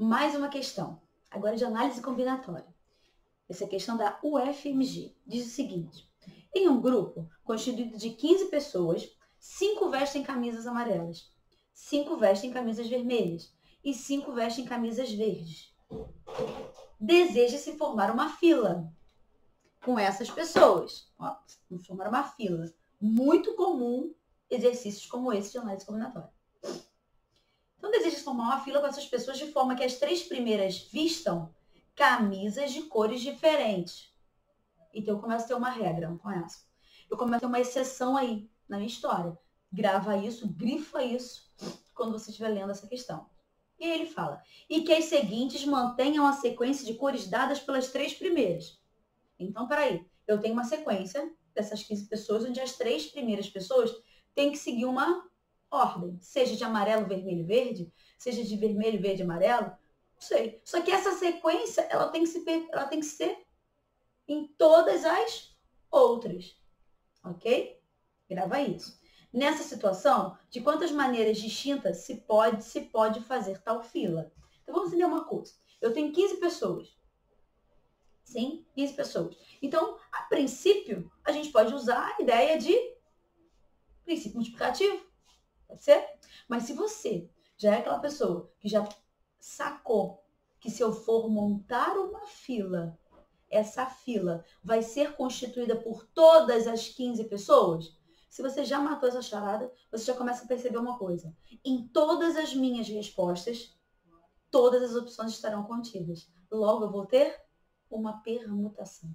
Mais uma questão, agora de análise combinatória. Essa é a questão da UFMG. Diz o seguinte: em um grupo constituído de 15 pessoas, 5 vestem camisas amarelas, 5 vestem camisas vermelhas e 5 vestem camisas verdes. Deseja-se formar uma fila com essas pessoas. Ó, vamos formar uma fila. Muito comum exercícios como esse de análise combinatória. Então, deseja-se formar uma fila com essas pessoas de forma que as 3 primeiras vistam camisas de cores diferentes. Então, eu começo a ter uma regra com essa. Eu começo a ter uma exceção aí na minha história. Grava isso, grifa isso, quando você estiver lendo essa questão. E aí ele fala, e que as seguintes mantenham a sequência de cores dadas pelas 3 primeiras. Então, peraí, eu tenho uma sequência dessas 15 pessoas, onde as 3 primeiras pessoas têm que seguir uma ordem, seja de amarelo, vermelho, verde, seja de vermelho, verde, amarelo, não sei. Só que essa sequência, ela tem que ser em todas as outras, ok? Grava isso. Nessa situação, de quantas maneiras distintas se pode fazer tal fila? Então, vamos entender uma coisa. Eu tenho 15 pessoas. Sim, 15 pessoas. Então, a princípio, a gente pode usar a ideia de princípio multiplicativo. Pode ser? Mas se você já é aquela pessoa que já sacou que se eu for montar uma fila, essa fila vai ser constituída por todas as 15 pessoas, se você já matou essa charada, você já começa a perceber uma coisa. Em todas as minhas respostas, todas as opções estarão contidas. Logo, eu vou ter uma permutação.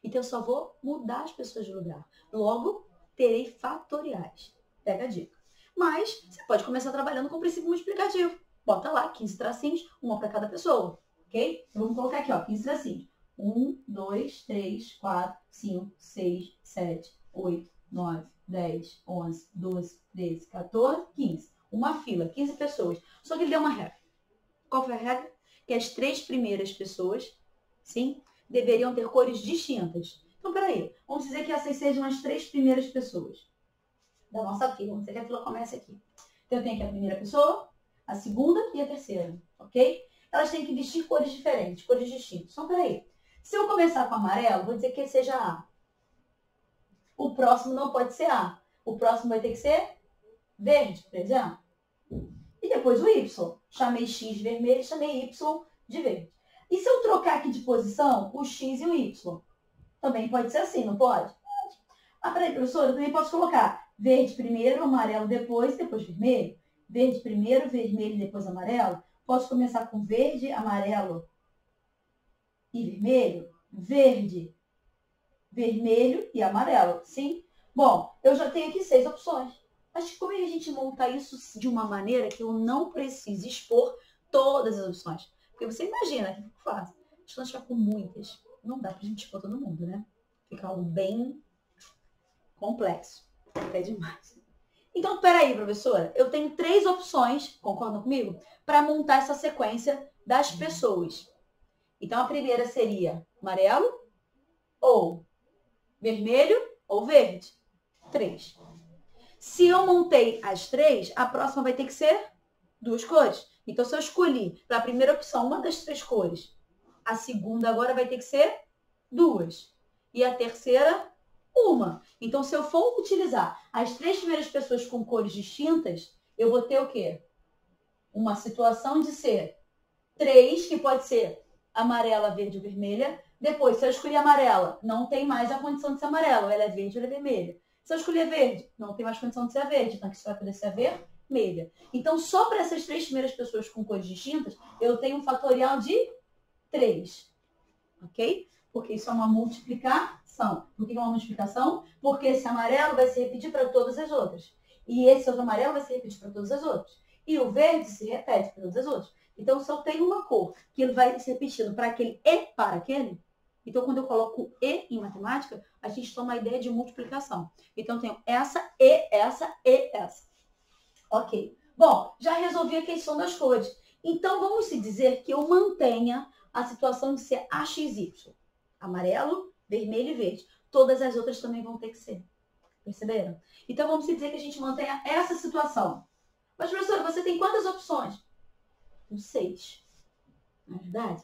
Então, eu só vou mudar as pessoas de lugar. Logo, terei fatoriais. Pega a dica. Mas, você pode começar trabalhando com o princípio multiplicativo. Bota lá 15 tracinhos, uma para cada pessoa. Ok? Então, vamos colocar aqui, ó, 15 tracinhos. 1, 2, 3, 4, 5, 6, 7, 8, 9, 10, 11, 12, 13, 14, 15. Uma fila, 15 pessoas. Só que ele deu uma regra. Qual foi a regra? Que as 3 primeiras pessoas, sim, deveriam ter cores distintas. Então, peraí. Vamos dizer que essas sejam as 3 primeiras pessoas da nossa fila. Vamos dizer que a fila comece aqui. Então, eu tenho aqui a primeira pessoa, a segunda e a terceira, ok? Elas têm que vestir cores diferentes, cores distintas. Então, peraí. Se eu começar com amarelo, vou dizer que seja A. O próximo não pode ser A. O próximo vai ter que ser verde, por exemplo. E depois o Y. Chamei X de vermelho, chamei Y de verde. E se eu trocar aqui de posição, o X e o Y? Também pode ser assim, não pode? Pode. Ah, peraí, professora, eu também posso colocar verde primeiro, amarelo depois vermelho. Verde primeiro, vermelho depois amarelo. Posso começar com verde, amarelo e vermelho? Verde, vermelho e amarelo, sim? Bom, eu já tenho aqui 6 opções. Mas como é que a gente monta isso de uma maneira que eu não precise expor todas as opções? Porque você imagina que fica fácil. Se nós ficar com muitas, não dá pra gente expor todo mundo, né? Fica algo bem complexo. Até demais. Então, peraí, professora. Eu tenho 3 opções, concordam comigo? Para montar essa sequência das pessoas. Então, a primeira seria amarelo, ou vermelho, ou verde. 3. Se eu montei as 3, a próxima vai ter que ser 2 cores. Então, se eu escolhi para a primeira opção uma das 3 cores, a segunda agora vai ter que ser 2. E a terceira, 1. Então, se eu for utilizar as 3 primeiras pessoas com cores distintas, eu vou ter o quê? Uma situação de ser 3, que pode ser amarela, verde ou vermelha. Depois, se eu escolher amarela, não tem mais a condição de ser amarela. Ela é verde ou ela é vermelha. Se eu escolher verde, não tem mais condição de ser verde. Então, aqui só vai poder ser vermelha. Então, só para essas 3 primeiras pessoas com cores distintas, eu tenho um fatorial de 3. Ok? Porque isso é uma multiplicação. Por que é uma multiplicação? Porque esse amarelo vai se repetir para todas as outras. E esse outro amarelo vai se repetir para todas as outras. E o verde se repete para todas as outras. Então, se eu tenho uma cor que ele vai se repetindo para aquele e para aquele, então, quando eu coloco e em matemática, a gente toma a ideia de multiplicação. Então, eu tenho essa e essa e essa. Ok. Bom, já resolvi a questão das cores. Então, vamos se dizer que eu mantenha a situação de ser AXY. Amarelo, vermelho e verde. Todas as outras também vão ter que ser. Perceberam? Então, vamos se dizer que a gente mantenha essa situação. Mas, professora, você tem quantas opções? 6. Não é verdade?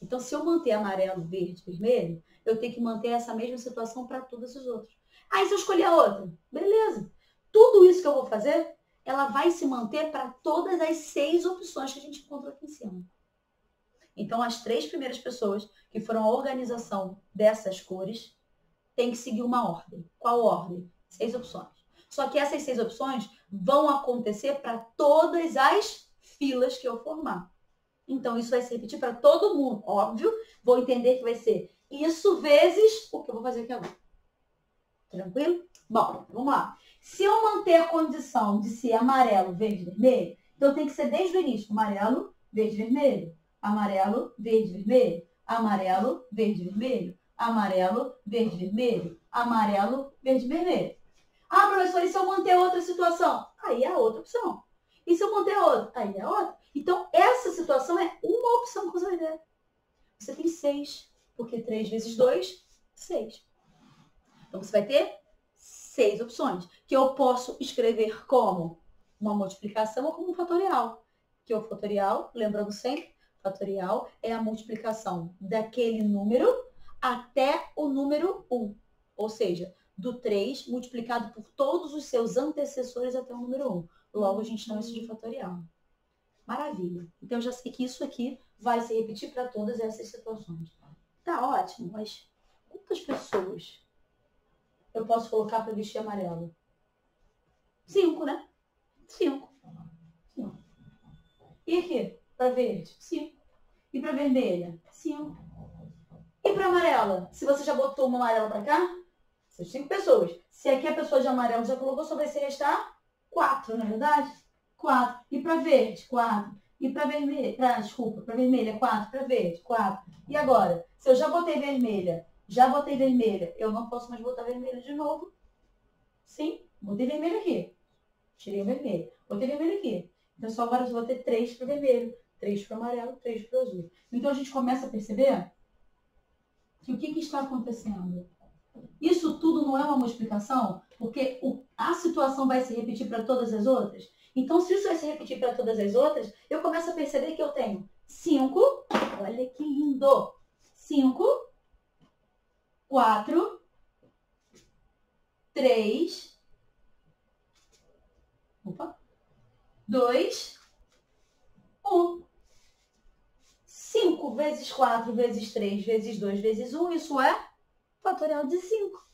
Então, se eu manter amarelo, verde, vermelho, eu tenho que manter essa mesma situação para todos os outros. Aí, se eu escolher a outra, beleza. Tudo isso que eu vou fazer, ela vai se manter para todas as 6 opções que a gente encontrou aqui em cima. Então, as 3 primeiras pessoas que foram a organização dessas cores têm que seguir uma ordem. Qual ordem? 6 opções. Só que essas 6 opções vão acontecer para todas as filas que eu formar. Então, isso vai se repetir para todo mundo. Óbvio, vou entender que vai ser isso vezes o que eu vou fazer aqui agora. Tranquilo? Bom, vamos lá. Se eu manter a condição de ser amarelo, verde, vermelho, então tem que ser desde o início. Amarelo, verde, vermelho. Amarelo, verde, vermelho. Amarelo, verde, vermelho. Amarelo, verde, vermelho. Amarelo, verde, vermelho. Ah, professor, e se eu manter outra situação? Aí é a outra opção. E se eu manter outra? Aí é a outra. Então, essa situação é uma opção que você vai ter. Você tem 6, porque 3 vezes 2, 6. Então, você vai ter 6 opções, que eu posso escrever como uma multiplicação ou como um fatorial. Que o fatorial, lembrando sempre, fatorial é a multiplicação daquele número até o número 1. Ou seja, do 3 multiplicado por todos os seus antecessores até o número 1. Logo, a gente chama isso de fatorial. Maravilha. Então, eu já sei que isso aqui vai se repetir para todas essas situações. Tá ótimo, mas quantas pessoas eu posso colocar para vestir amarelo? 5, né? 5. E aqui, para verde? 5. E para vermelha? 5. E para amarela? Se você já botou uma amarela para cá, são 5 pessoas. Se aqui a pessoa de amarelo já colocou, só vai se restar 4, não é verdade? 4. E para verde? 4. E para vermelha? Para vermelha, 4. Para verde? 4. E agora? Se eu já botei vermelha, eu não posso mais botar vermelha de novo. Sim, botei vermelho aqui. Tirei o vermelho. Botei vermelho aqui. Então, só agora eu vou ter 3 para vermelho, 3 para amarelo, 3 para azul. Então, a gente começa a perceber que o que está acontecendo? Isso tudo não é uma multiplicação, porque a situação vai se repetir para todas as outras. Então, se isso vai se repetir para todas as outras, eu começo a perceber que eu tenho 5, olha que lindo, 5, 4, 3, 2, 1. 5 vezes 4 vezes 3 vezes 2 vezes 1, isso é fatorial de 5.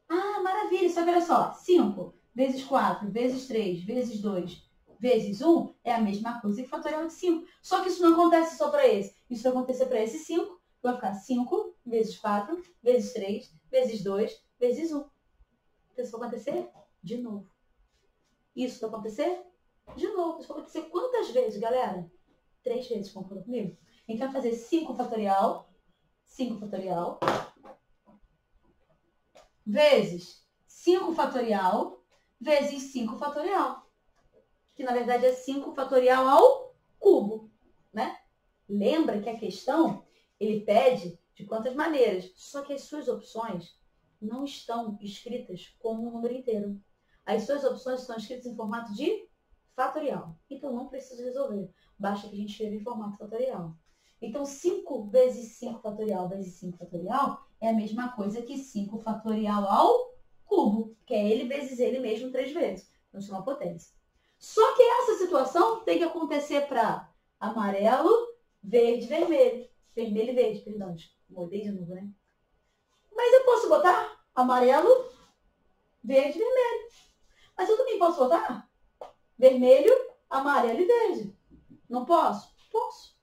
Ah, maravilha, só que olha só, 5 vezes 4 vezes 3 vezes 2 vezes 1 é a mesma coisa que fatorial de 5. Só que isso não acontece só para esse. Isso vai acontecer para esse 5, vai ficar 5 vezes 4 vezes 3 vezes 2 vezes 1. Então, isso vai acontecer de novo. Isso vai acontecer de novo. Isso vai acontecer quantas vezes, galera? 3 vezes, concordam comigo? Então, vai fazer 5 fatorial, vezes 5 fatorial, vezes 5 fatorial. Que, na verdade, é 5 fatorial ao cubo, né? Lembra que a questão, ele pede de quantas maneiras. Só que as suas opções não estão escritas como um número inteiro. As suas opções estão escritas em formato de fatorial. Então, não precisa resolver. Basta que a gente escreva em formato fatorial. Então, 5 vezes 5 fatorial vezes 5 fatorial é a mesma coisa que 5 fatorial ao cubo, que é ele vezes ele mesmo 3 vezes. Então, isso é uma potência. Só que essa situação tem que acontecer para amarelo, verde, vermelho. Vermelho e verde, perdão. Mudei de novo, né? Mas eu posso botar amarelo, verde e vermelho. Mas eu também posso botar vermelho, amarelo e verde. Não posso? Posso.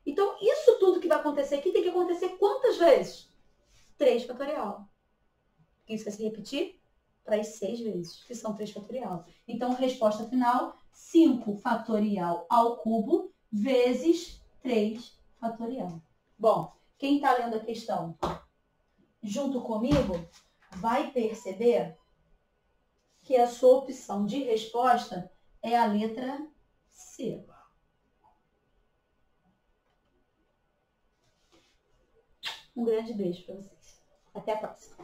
Então, isso tudo que vai acontecer aqui tem que acontecer quantas vezes? 3 fatorial. Isso vai se repetir para as 6 vezes, que são 3 fatorial. Então, resposta final, 5 fatorial ao cubo vezes 3 fatorial. Bom, quem está lendo a questão junto comigo vai perceber que a sua opção de resposta é a letra C. Um grande beijo para vocês. Até a próxima.